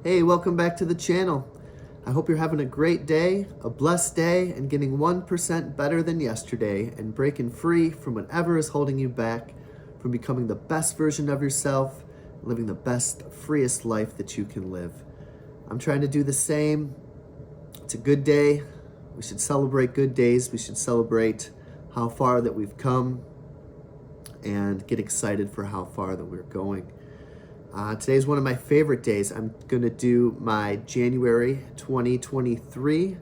Hey, welcome back to the channel. I hope you're having a great day, a blessed day, and getting 1% better than yesterday and breaking free from whatever is holding you back from becoming the best version of yourself, living the best, freest life that you can live. I'm trying to do the same. It's a good day. We should celebrate good days. We should celebrate how far that we've come and get excited for how far that we're going. Today's one of my favorite days. I'm going to do my January 2023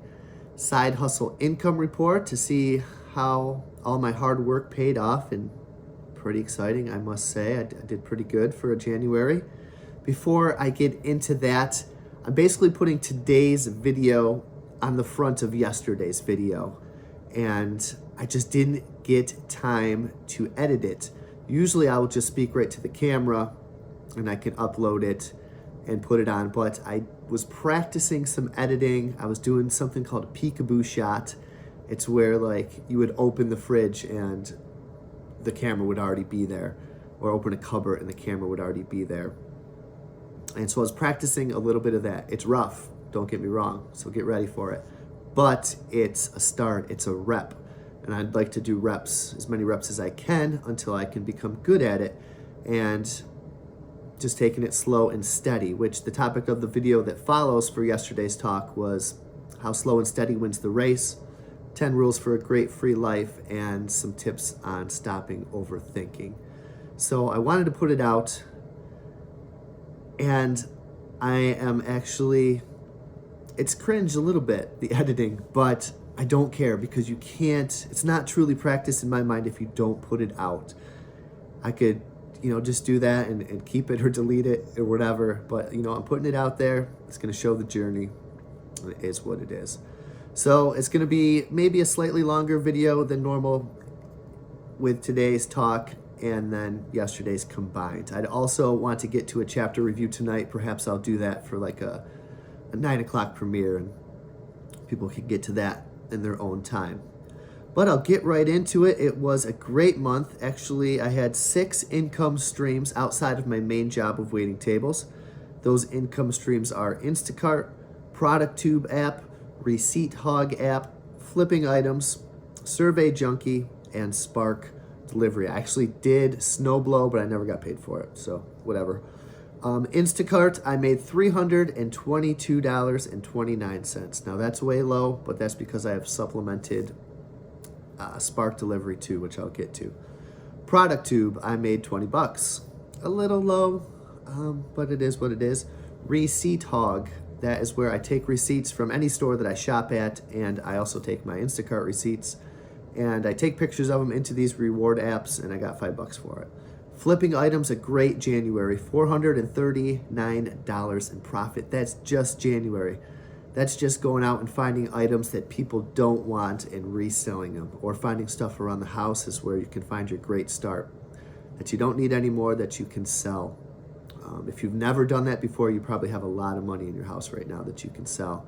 side hustle income report to see how all my hard work paid off, and pretty exciting, I must say. I did pretty good for a January. Before I get into that, I'm basically putting today's video on the front of yesterday's video, and I just didn't get time to edit it. Usually I will just speak right to the camera and I can upload it and put it on, but I was practicing some editing. I was doing something called a peekaboo shot. It's where like you would open the fridge and the camera would already be there, or open a cupboard and the camera would already be there. And so I was practicing a little bit of that. It's rough, don't get me wrong, so get ready for it. But it's a start, it's a rep. And I'd like to do reps, as many reps as I can until I can become good at it. And just taking it slow and steady, which the topic of the video that follows for yesterday's talk was how slow and steady wins the race, 10 rules for a great free life, and some tips on stopping overthinking. So I wanted to put it out, and I am actually, it's cringe a little bit, the editing, but I don't care because you can't, it's not truly practice in my mind if you don't put it out. I could just do that and keep it or delete it or whatever. But, I'm putting it out there. It's going to show the journey. It is what it is. So it's going to be maybe a slightly longer video than normal with today's talk and then yesterday's combined. I'd also want to get to a chapter review tonight. Perhaps I'll do that for like a 9 o'clock premiere and people can get to that in their own time. But I'll get right into it. It was a great month. Actually, I had 6 income streams outside of my main job of waiting tables. Those income streams are Instacart, ProductTube app, Receipt Hog app, Flipping Items, Survey Junkie, and Spark delivery. I actually did Snowblow, but I never got paid for it, so whatever. Instacart, I made $322.29. Now that's way low, but that's because I have supplemented Spark delivery too, which I'll get to. ProductTube, I made $20. A little low, but it is what it is. Receipt Hog, that is where I take receipts from any store that I shop at, and I also take my Instacart receipts, and I take pictures of them into these reward apps, and I got $5 for it. Flipping Items, a great January, $439 in profit. That's just January. That's just going out and finding items that people don't want and reselling them, or finding stuff around the house is where you can find your great start that you don't need anymore that you can sell. If you've never done that before, you probably have a lot of money in your house right now that you can sell.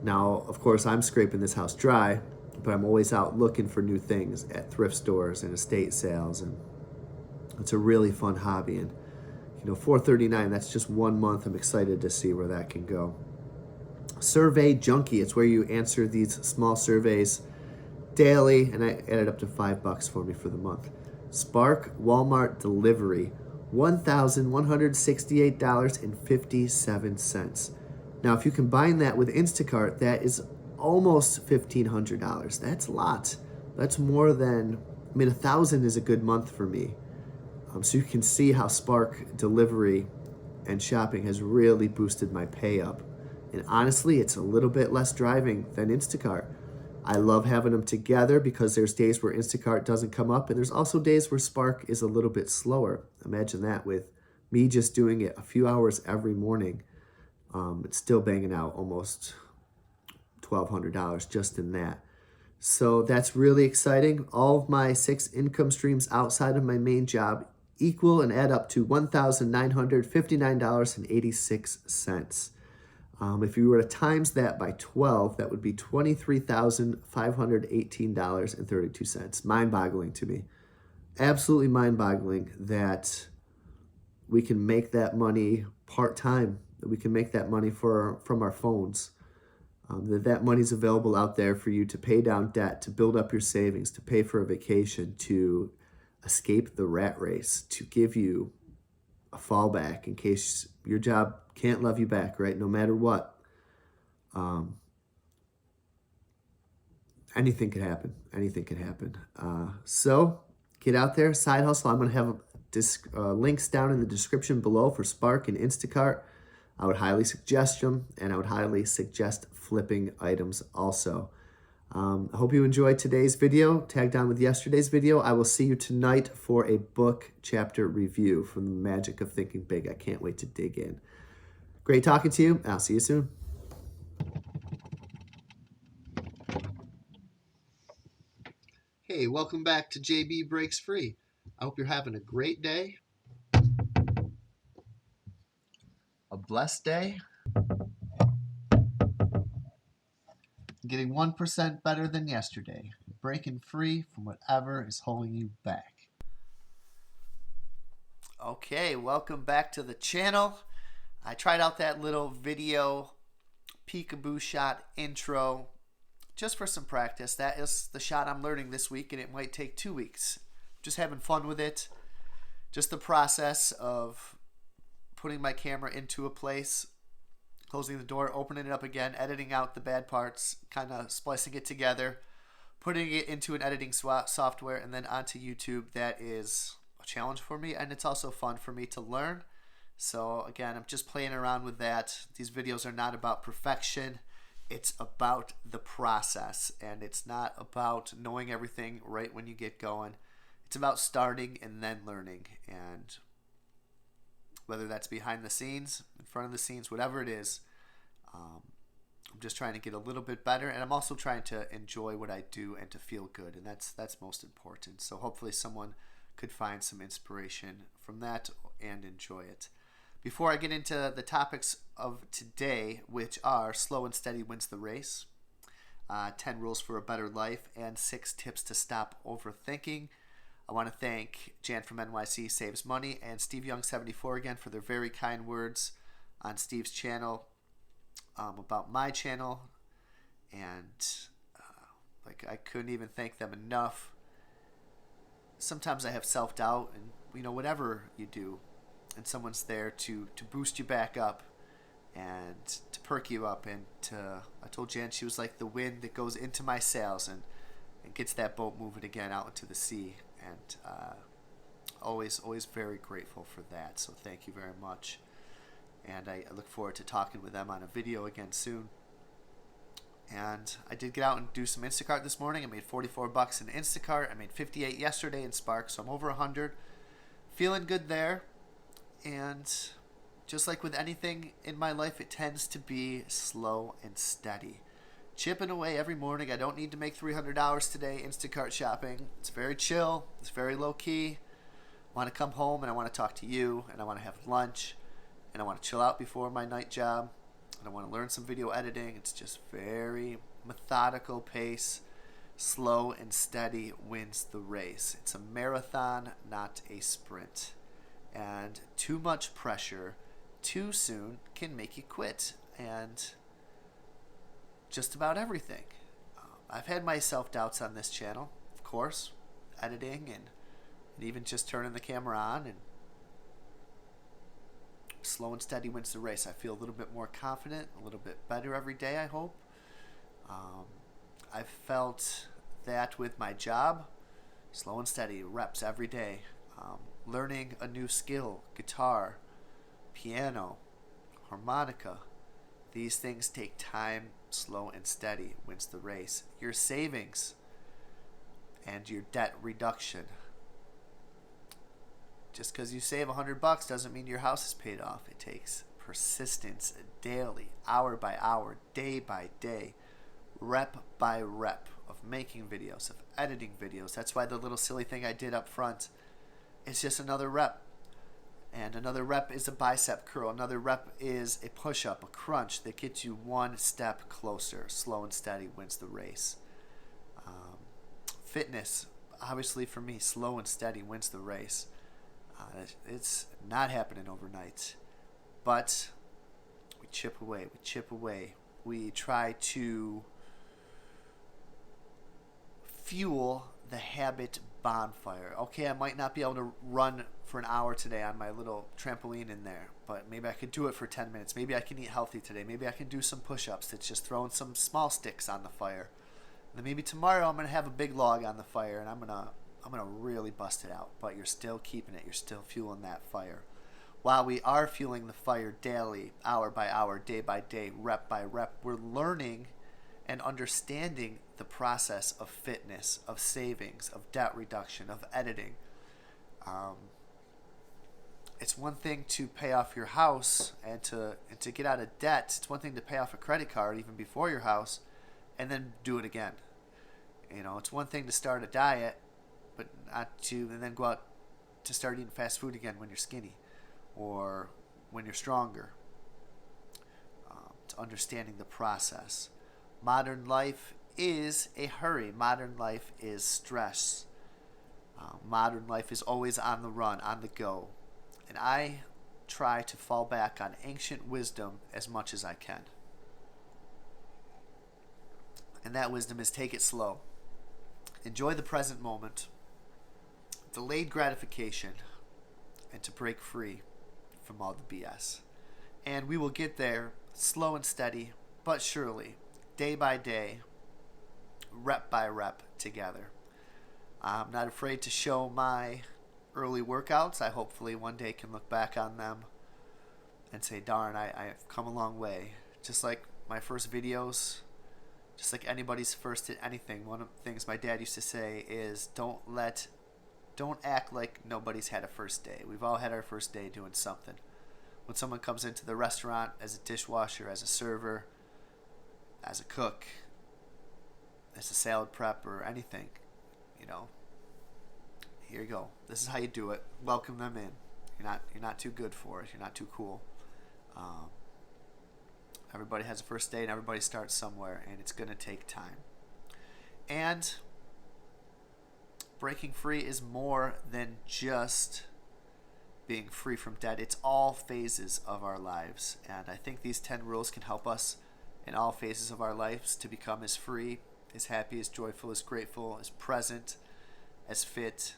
Now, of course, I'm scraping this house dry, but I'm always out looking for new things at thrift stores and estate sales, and it's a really fun hobby. And $439, that's just 1 month. I'm excited to see where that can go. Survey Junkie, it's where you answer these small surveys daily, and I added up to $5 for me for the month. Spark Walmart delivery, $1,168.57. Now, if you combine that with Instacart, that is almost $1,500. That's a lot. That's more than, $1,000 is a good month for me. So you can see how Spark delivery and shopping has really boosted my pay up. And honestly, it's a little bit less driving than Instacart. I love having them together because there's days where Instacart doesn't come up, and there's also days where Spark is a little bit slower. Imagine that, with me just doing it a few hours every morning. It's still banging out almost $1,200 just in that. So that's really exciting. All of my 6 income streams outside of my main job equal and add up to $1,959.86. If you were to times that by 12, that would be $23,518.32. Mind-boggling to me. Absolutely mind-boggling that we can make that money part-time that we can make that money from our phones. That money's available out there for you to pay down debt, to build up your savings, to pay for a vacation, to escape the rat race, to give you a fallback in case your job can't love you back, right? No matter what. Anything could happen. Anything could happen. So get out there, side hustle. I'm going to have links down in the description below for Spark and Instacart. I would highly suggest them, and I would highly suggest flipping items also. I hope you enjoyed today's video, tagged on with yesterday's video. I will see you tonight for a book chapter review from The Magic of Thinking Big. I can't wait to dig in. Great talking to you. I'll see you soon. Hey, welcome back to JB Breaks Free. I hope you're having a great day, a blessed day, getting 1% better than yesterday, breaking free from whatever is holding you back. Okay, welcome back to the channel. I tried out that little video peekaboo shot intro just for some practice. That is the shot I'm learning this week, and it might take 2 weeks. Just having fun with it. Just the process of putting my camera into a place, closing the door, opening it up again, editing out the bad parts, kind of splicing it together, putting it into an editing software, and then onto YouTube. That is a challenge for me, and it's also fun for me to learn. So again, I'm just playing around with that. These videos are not about perfection. It's about the process, and it's not about knowing everything right when you get going. It's about starting and then learning, and whether that's behind the scenes, in front of the scenes, whatever it is, I'm just trying to get a little bit better, and I'm also trying to enjoy what I do and to feel good, and that's most important. So hopefully someone could find some inspiration from that and enjoy it. Before I get into the topics of today, which are slow and steady wins the race, 10 rules for a better life, and 6 tips to stop overthinking, I want to thank Jan from NYC Saves Money and Steve Young 74 again for their very kind words on Steve's channel about my channel, and I couldn't even thank them enough. Sometimes I have self-doubt, and whatever you do, and someone's there to boost you back up and to perk you up, and I told Jan she was like the wind that goes into my sails and gets that boat moving again out into the sea, and always very grateful for that. So thank you very much, and I look forward to talking with them on a video again soon. And I did get out and do some Instacart this morning. I made $44 in Instacart. I made $58 yesterday in Spark, so I'm over 100. Feeling good there. And just like with anything in my life, it tends to be slow and steady. Chipping away every morning. I don't need to make $300 today Instacart shopping. It's very chill. It's very low key. I want to come home and I want to talk to you, and I want to have lunch, and I want to chill out before my night job, and I want to learn some video editing. It's just very methodical pace. Slow and steady wins the race. It's a marathon, not a sprint. And too much pressure too soon can make you quit, and just about everything. I've had my self-doubts on this channel, of course, editing and even just turning the camera on, and slow and steady wins the race. I feel a little bit more confident, a little bit better every day, I hope. I've felt that with my job, slow and steady, reps every day. Learning a new skill, guitar, piano, harmonica. These things take time. Slow and steady wins the race. Your savings and your debt reduction. Just because you save $100 doesn't mean your house is paid off. It takes persistence daily, hour by hour, day by day, rep by rep of making videos, of editing videos. That's why the little silly thing I did up front, it's just another rep. And another rep is a bicep curl. Another rep is a push-up, a crunch that gets you one step closer. Slow and steady wins the race. Fitness, obviously for me, slow and steady wins the race. It's not happening overnight. But chip away, we chip away. We try to fuel the habit bonfire. Okay, I might not be able to run for an hour today on my little trampoline in there, but maybe I could do it for 10 minutes. Maybe I can eat healthy today. Maybe I can do some push-ups. It's just throwing some small sticks on the fire. And then maybe tomorrow I'm going to have a big log on the fire and I'm going to really bust it out, but you're still keeping it. You're still fueling that fire. While we are fueling the fire daily, hour by hour, day by day, rep by rep, we're learning and understanding the process of fitness, of savings, of debt reduction, of editing. It's one thing to pay off your house and to get out of debt. It's one thing to pay off a credit card even before your house and then do it again. It's one thing to start a diet, but not to, and then go out to start eating fast food again when you're skinny or when you're stronger. It's understanding the process. Modern life is a hurry. Modern life is stress. Modern life is always on the run, on the go. And I try to fall back on ancient wisdom as much as I can. And that wisdom is take it slow. Enjoy the present moment. Delayed gratification. And to break free from all the BS. And we will get there slow and steady, but surely, day by day, rep by rep together. I'm not afraid to show my early workouts. I hopefully one day can look back on them and say, darn, I've come a long way. Just like my first videos, just like anybody's first at anything. One of the things my dad used to say is don't act like nobody's had a first day. We've all had our first day doing something. When someone comes into the restaurant as a dishwasher, as a server, as a cook, as a salad prep or anything, here you go. This is how you do it. Welcome them in. You're not too good for it. You're not too cool. Everybody has a first day and everybody starts somewhere, and it's going to take time. And breaking free is more than just being free from debt. It's all phases of our lives. And I think these 10 rules can help us in all phases of our lives to become as free, as happy, as joyful, as grateful, as present, as fit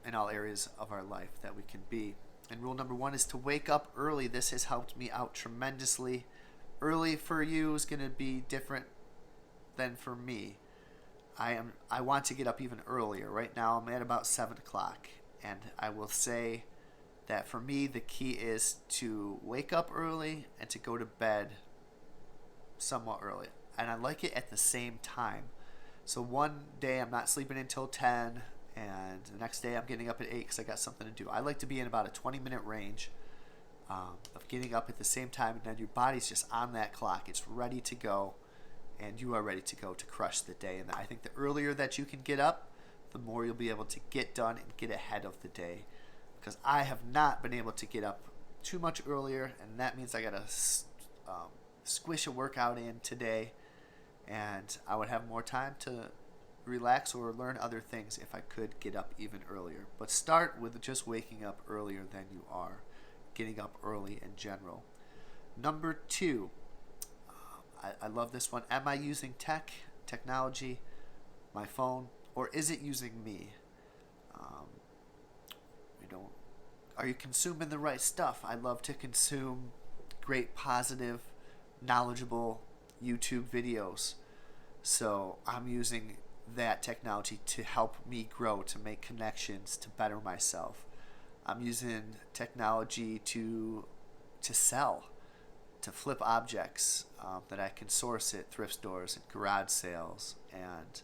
in all areas of our life that we can be. And rule number 1 is to wake up early. This has helped me out tremendously. Early for you is going to be different than for me. I want to get up even earlier. Right now I'm at about 7 o'clock. And I will say that for me the key is to wake up early and to go to bed somewhat early. And I like it at the same time. So one day I'm not sleeping until 10, and the next day I'm getting up at 8 because I got something to do. I like to be in about a 20-minute range of getting up at the same time, and then your body's just on that clock. It's ready to go, and you are ready to go to crush the day. And I think the earlier that you can get up, the more you'll be able to get done and get ahead of the day. Because I have not been able to get up too much earlier, and that means I got to squish a workout in today, and I would have more time to relax or learn other things if I could get up even earlier. But start with just waking up earlier than you are, getting up early in general. Number 2, I love this one. Am I using technology, my phone, or is it using me? Are you consuming the right stuff? I love to consume great, positive, knowledgeable YouTube videos. So I'm using that technology to help me grow, to make connections, to better myself. I'm using technology to sell, to flip objects that I can source at thrift stores and garage sales. And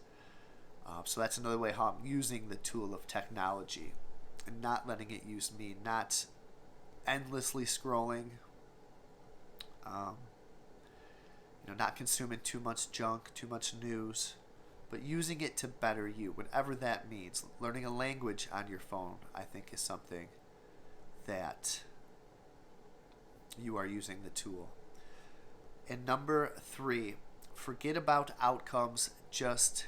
so that's another way how I'm using the tool of technology and not letting it use me, not endlessly scrolling, not consuming too much junk, too much news, but using it to better you, whatever that means. Learning a language on your phone, I think, is something that you are using the tool. And number 3, forget about outcomes, just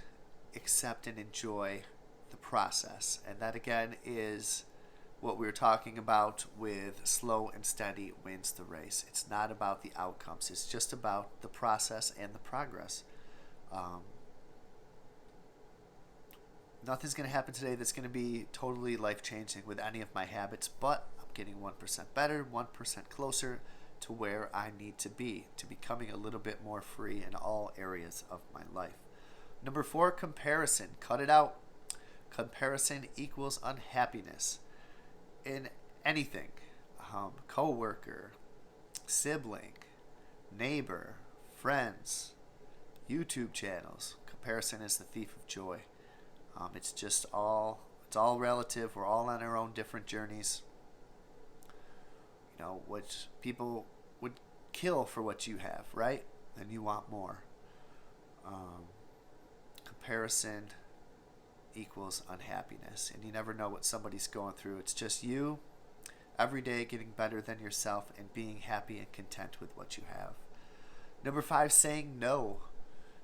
accept and enjoy the process. And that again is what we were talking about with slow and steady wins the race. It's not about the outcomes. It's just about the process and the progress. Um, Nothing's going to happen today that's going to be totally life changing with any of my habits, but I'm getting 1% better, 1% closer to where I need to be, to becoming a little bit more free in all areas of my life. Number 4, comparison. Cut it out. Comparison equals unhappiness in anything. Coworker, sibling, neighbor, friends, YouTube channels. Comparison is the thief of joy. It's all relative. We're all on our own different journeys. Which people would kill for what you have, right? And you want more. Comparison equals unhappiness, and you never know what somebody's going through. It's just you every day getting better than yourself and being happy and content with what you have. Number 5, saying no.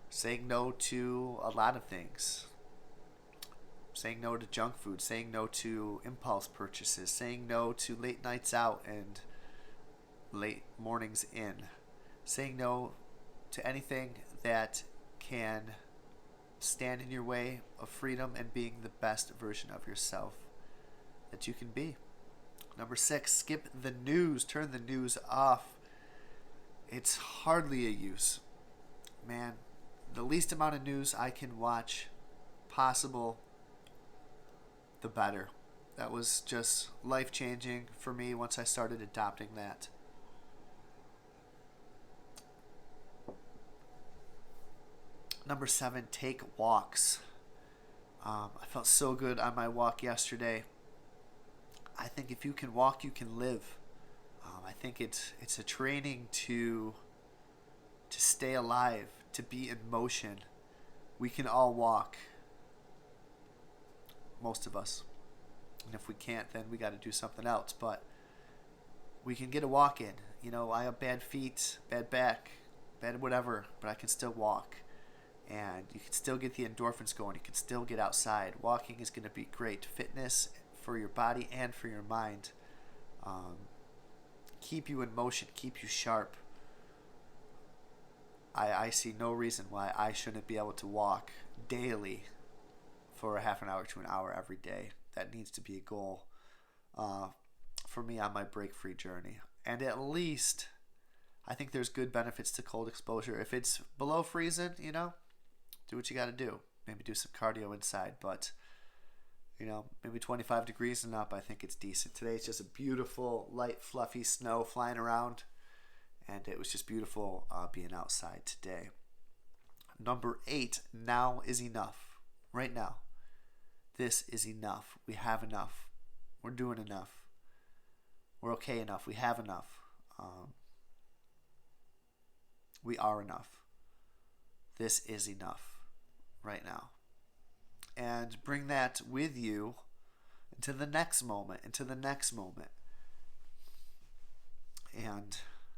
Saying no to a lot of things. Saying no to junk food, saying no to impulse purchases, saying no to late nights out and late mornings in. Saying no to anything that can stand in your way of freedom and being the best version of yourself that you can be. Number 6, skip the news. Turn the news off. It's hardly a use. Man, the least amount of news I can watch possible, the better. That was just life-changing for me once I started adopting that. Number 7, take walks. I felt so good on my walk yesterday. I think if you can walk, you can live. I think it's a training to stay alive, to be in motion. We can all walk. Most of us. And if we can't, then we got to do something else. But we can get a walk in. I have bad feet, bad back, bad whatever, but I can still walk. And you can still get the endorphins going. You can still get outside. Walking is going to be great fitness for your body and for your mind. Keep you in motion, keep you sharp. I see no reason why I shouldn't be able to walk daily for a half an hour to an hour every day. That needs to be a goal for me on my break-free journey. And at least, I think there's good benefits to cold exposure. If it's below freezing, do what you got to do. Maybe do some cardio inside. But, maybe 25 degrees and up, I think it's decent. Today it's just a beautiful, light, fluffy snow flying around. And it was just beautiful being outside today. Number 8, now is enough. Right now. This is enough. We have enough. We're doing enough. We're okay enough. We have enough. We are enough. This is enough right now. And bring that with you into the next moment, And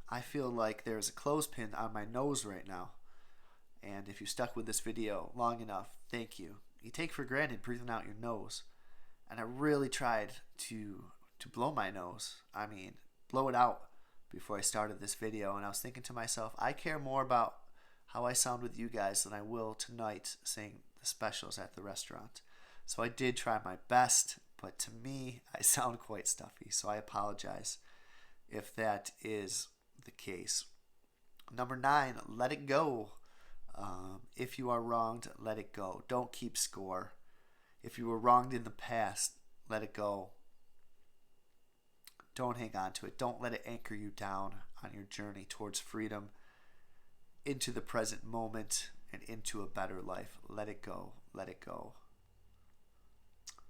I feel like there's a clothespin on my nose right now. And if you stuck with this video long enough, thank you. You take for granted breathing out your nose. And I really tried to blow my nose. Blow it out before I started this video. And I was thinking to myself, I care more about how I sound with you guys than I will tonight saying the specials at the restaurant. So I did try my best, but to me, I sound quite stuffy. So I apologize if that is the case. Number 9, let it go. If you are wronged, let it go. Don't keep score. If you were wronged in the past, let it go. Don't hang on to it. Don't let it anchor you down on your journey towards freedom, into the present moment, and into a better life. Let it go. Let it go.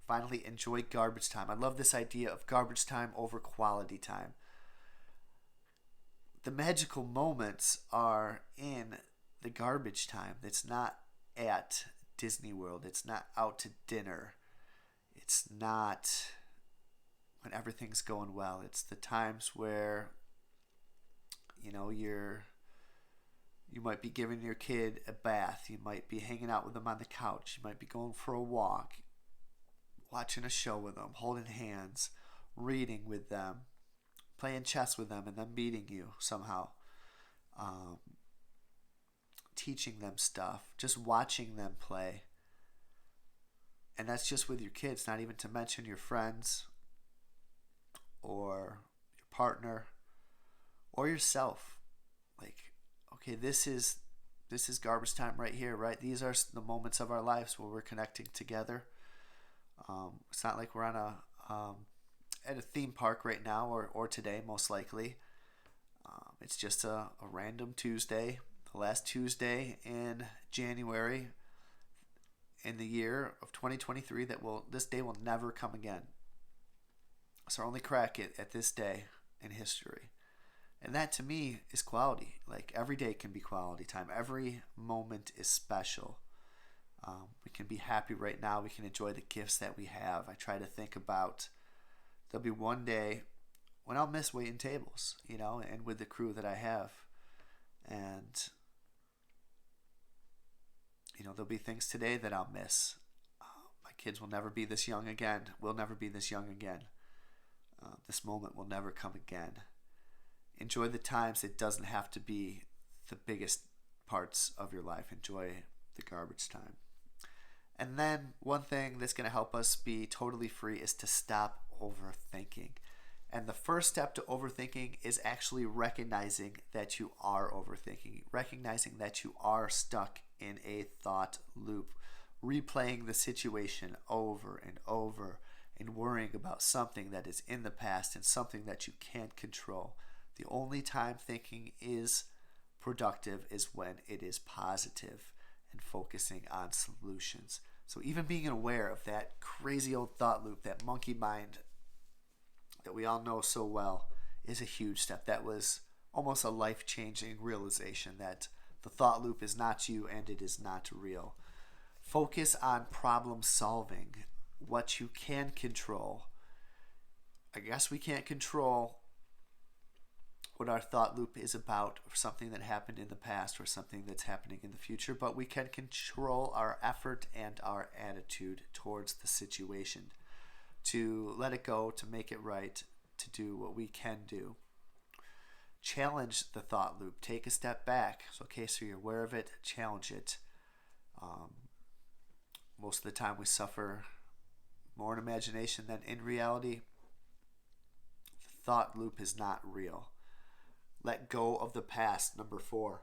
Finally, enjoy garbage time. I love this idea of garbage time over quality time. The magical moments are in the garbage time. It's not at Disney World. It's not out to dinner. It's not when everything's going well. It's the times where, you might be giving your kid a bath. You might be hanging out with them on the couch. You might be going for a walk, watching a show with them, holding hands, reading with them, playing chess with them, and them beating you somehow. Um, Teaching them stuff, just watching them play. And that's just with your kids, not even to mention your friends or your partner or yourself. Like, okay, this is garbage time right here, right? These are the moments of our lives where we're connecting together. It's not like we're on at a theme park right now or today, most likely. It's just a random Tuesday, the last Tuesday in January in the year of 2023 this day will never come again. It's our only crack at this day in history. And that to me is quality. Like every day can be quality time. Every moment is special. We can be happy right now. We can enjoy the gifts that we have. I try to think about there'll be one day when I'll miss waiting tables, and with the crew that I have. And, there'll be things today that I'll miss. My kids will never be this young again. We'll never be this young again. This moment will never come again. Enjoy the times. It doesn't have to be the biggest parts of your life. Enjoy the garbage time. And then one thing that's going to help us be totally free is to stop overthinking. And the first step to overthinking is actually recognizing that you are overthinking, recognizing that you are stuck in a thought loop, replaying the situation over and over and worrying about something that is in the past and something that you can't control. The only time thinking is productive is when it is positive and focusing on solutions. So even being aware of that crazy old thought loop, that monkey mind that we all know so well, is a huge step. That was almost a life-changing realization that the thought loop is not you and it is not real. Focus on problem solving, what you can control. I guess we can't control what our thought loop is about, or something that happened in the past or something that's happening in the future, but we can control our effort and our attitude towards the situation, to let it go, to make it right, to do what we can do. Challenge the thought loop. Take a step back. So you're aware of it, challenge it. Most of the time we suffer more in imagination than in reality. The thought loop is not real. Let go of the past. Number 4.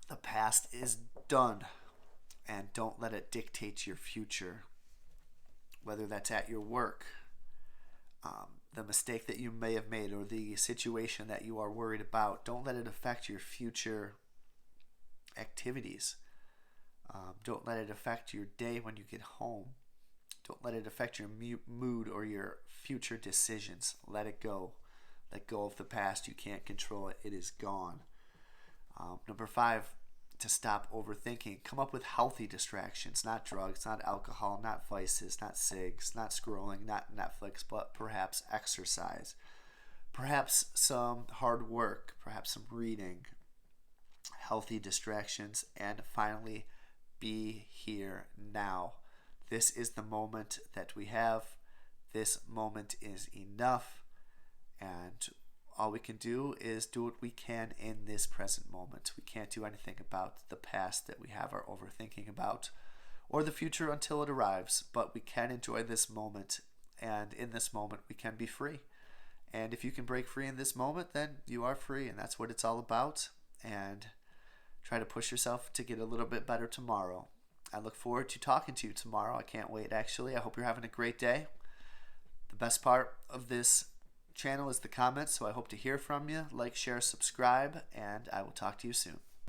The past is done, and don't let it dictate your future. Whether that's at your work, the mistake that you may have made, or the situation that you are worried about, don't let it affect your future activities. Don't let it affect your day when you get home. Don't let it affect your mood or your future decisions. Let it go. Let go of the past. You can't control it. It is gone. Number 5, to stop overthinking. Come up with healthy distractions, not drugs, not alcohol, not vices, not cigs, not scrolling, not Netflix, but perhaps exercise. Perhaps some hard work, perhaps some reading. Healthy distractions. And finally, be here now. This is the moment that we have. This moment is enough. And all we can do is do what we can in this present moment. We can't do anything about the past that we have our overthinking about, or the future until it arrives, but we can enjoy this moment, and in this moment we can be free. And if you can break free in this moment, then you are free, and that's what it's all about. And try to push yourself to get a little bit better tomorrow. I look forward to talking to you tomorrow. I can't wait, actually. I hope you're having a great day. The best part of this channel is the comments, so I hope to hear from you. Like, share, subscribe, and I will talk to you soon.